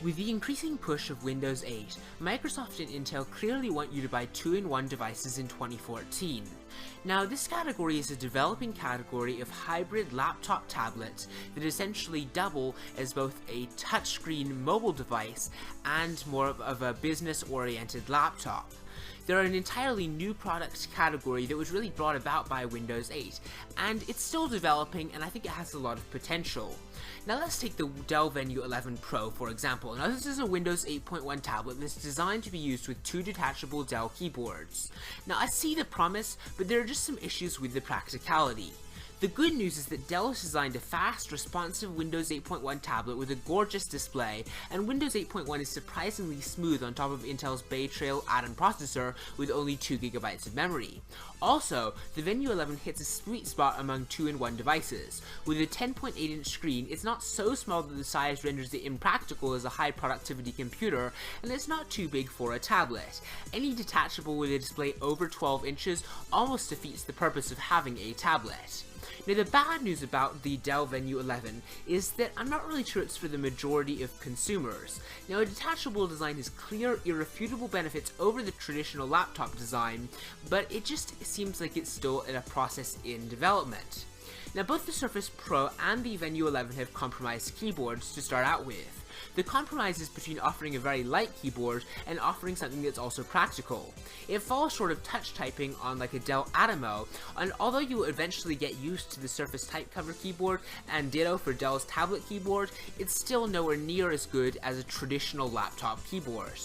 With the increasing push of Windows 8, Microsoft and Intel clearly want you to buy 2-in-1 devices in 2014. Now, this category is a developing category of hybrid laptop tablets that essentially double as both a touchscreen mobile device and more of a business-oriented laptop. They're an entirely new product category that was really brought about by Windows 8, and it's still developing, and I think it has a lot of potential. Now let's take the Dell Venue 11 Pro for example. Now this is a Windows 8.1 tablet that's designed to be used with 2 detachable Dell keyboards. Now I see the promise, but there are just some issues with the practicality. The good news is that Dell has designed a fast, responsive Windows 8.1 tablet with a gorgeous display, and Windows 8.1 is surprisingly smooth on top of Intel's Bay Trail Atom processor with only 2GB of memory. Also, the Venue 11 hits a sweet spot among 2-in-1 devices. With a 10.8-inch screen, it's not so small that the size renders it impractical as a high-productivity computer, and it's not too big for a tablet. Any detachable with a display over 12 inches almost defeats the purpose of having a tablet. Now the bad news about the Dell Venue 11 is that I'm not really sure it's for the majority of consumers. Now a detachable design has clear, irrefutable benefits over the traditional laptop design, but it just seems like it's still in a process in development. Now both the Surface Pro and the Venue 11 have compromised keyboards to start out with. The compromise is between offering a very light keyboard and offering something that's also practical. It falls short of touch typing on like a Dell Atomo, and although you will eventually get used to the Surface Type Cover keyboard and ditto for Dell's tablet keyboard, it's still nowhere near as good as a traditional laptop keyboard.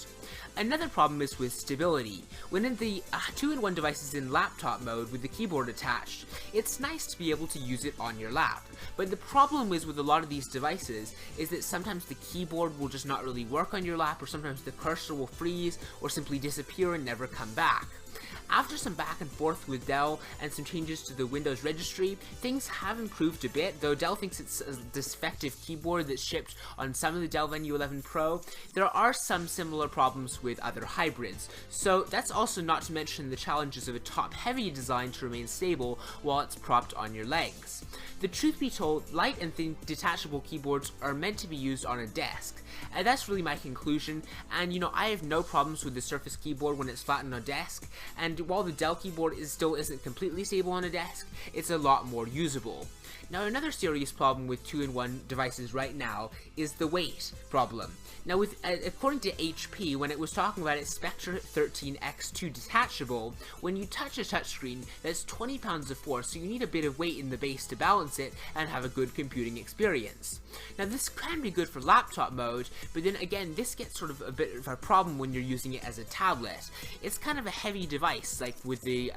Another problem is with stability. When in the 2-in-1 device is in laptop mode with the keyboard attached, it's nice to be able to use it on your lap. But the problem is with a lot of these devices is that sometimes the keyboard will just not really work on your lap, or sometimes the cursor will freeze or simply disappear and never come back. After some back and forth with Dell and some changes to the Windows registry, things have improved a bit. Though Dell thinks it's a defective keyboard that's shipped on some of the Dell Venue 11 Pro, there are some similar problems with other hybrids. So that's also not to mention the challenges of a top-heavy design to remain stable while it's propped on your legs. The truth be told, light and thin detachable keyboards are meant to be used on a desk. And that's really my conclusion, and I have no problems with the Surface keyboard when it's flat on a desk, and while the Dell keyboard still isn't completely stable on a desk, it's a lot more usable. Now another serious problem with 2-in-1 devices right now is the weight problem. Now according to HP, when it was talking about its Spectre 13X2 detachable, when you touch a touchscreen, that's 20 pounds of force, so you need a bit of weight in the base to balance it and have a good computing experience. Now this can be good for laptop mode, but then again, this gets sort of a bit of a problem when you're using it as a tablet. It's kind of a heavy device, like with the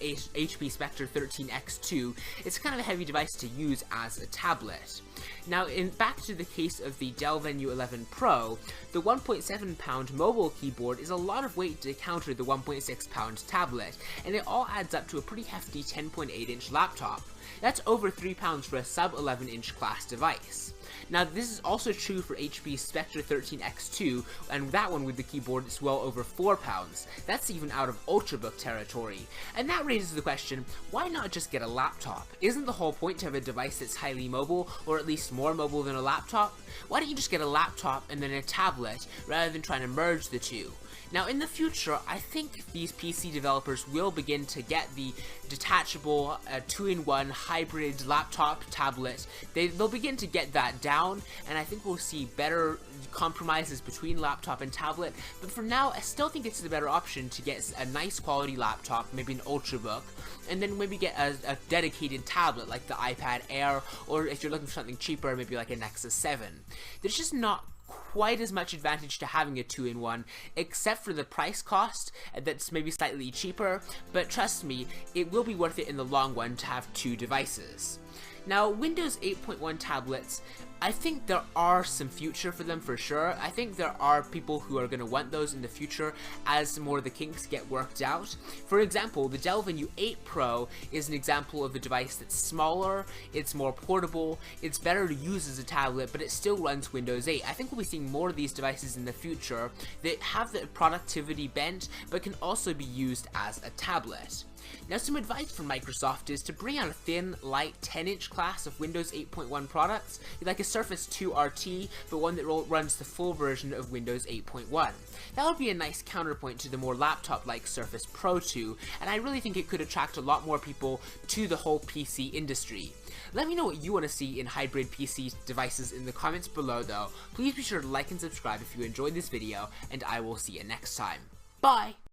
HP Spectre 13X2, it's kind of a heavy device to use as a tablet. Now, back to the case of the Dell Venue 11 Pro, the 1.7 pound mobile keyboard is a lot of weight to counter the 1.6 pound tablet, and it all adds up to a pretty hefty 10.8 inch laptop. That's over 3 pounds for a sub 11 inch class device. Now this is also true for HP's Spectre 13X2, and that one with the keyboard is well over 4 pounds. That's even out of Ultrabook territory. And that raises the question, why not just get a laptop? Isn't the whole point to have a device that's highly mobile, or at least more mobile than a laptop? Why don't you just get a laptop and then a tablet, rather than trying to merge the two? Now in the future, I think these PC developers will begin to get the detachable 2-in-1 hybrid laptop tablet. They'll begin to get that down, and I think we'll see better compromises between laptop and tablet. But for now, I still think it's the better option to get a nice quality laptop, maybe an Ultrabook, and then maybe get a dedicated tablet like the iPad Air, or if you're looking for something cheaper, maybe like a Nexus 7. There's just not quite as much advantage to having a 2-in-1, except for the price cost that's maybe slightly cheaper, but trust me, it will be worth it in the long run to have 2 devices. Now, Windows 8.1 tablets, I think there are some future for them for sure. I think there are people who are going to want those in the future as more of the kinks get worked out. For example, the Dell Venue 8 Pro is an example of a device that's smaller, it's more portable, it's better to use as a tablet, but it still runs Windows 8. I think we'll be seeing more of these devices in the future that have the productivity bent, but can also be used as a tablet. Now some advice from Microsoft is to bring out a thin, light 10-inch class of Windows 8.1 products, like a Surface 2 RT, but one that runs the full version of Windows 8.1. That would be a nice counterpoint to the more laptop-like Surface Pro 2, and I really think it could attract a lot more people to the whole PC industry. Let me know what you want to see in hybrid PC devices in the comments below though. Please be sure to like and subscribe if you enjoyed this video, and I will see you next time. Bye!